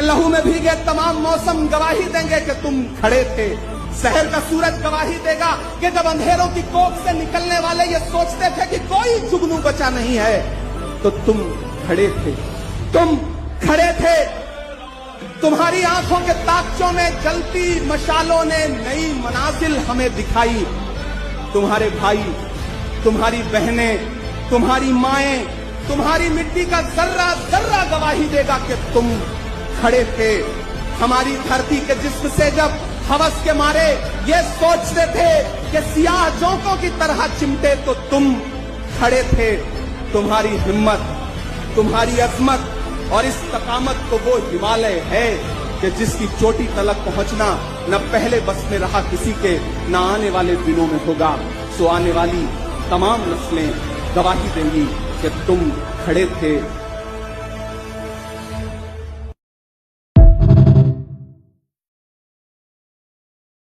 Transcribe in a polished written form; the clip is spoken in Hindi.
लहू में भीगे तमाम मौसम गवाही देंगे कि तुम खड़े थे। शहर का सूरज गवाही देगा कि जब अंधेरों की कोख से निकलने वाले ये सोचते थे कि कोई जुगनू बचा नहीं है, तो तुम खड़े थे, तुम खड़े थे। तुम्हारी आंखों के ताकचों में जलती मशालों ने नई मनाजिल हमें दिखाई। तुम्हारे भाई, तुम्हारी बहनें, तुम्हारी माएं, तुम्हारी मिट्टी का जर्रा जर्रा गवाही देगा कि तुम खड़े थे। हमारी धरती के जिस्म से जब हवस के मारे ये सोचते थे कि सियाह जोंकों की तरह चिमटे, तो तुम खड़े थे। तुम्हारी हिम्मत, तुम्हारी अजमत और इस तकामत को वो हिमालय है कि जिसकी चोटी तलक पहुंचना न पहले बस में रहा किसी के, न आने वाले दिनों में होगा। सो आने वाली तमाम नस्लें गवाही देंगी कि तुम खड़े थे।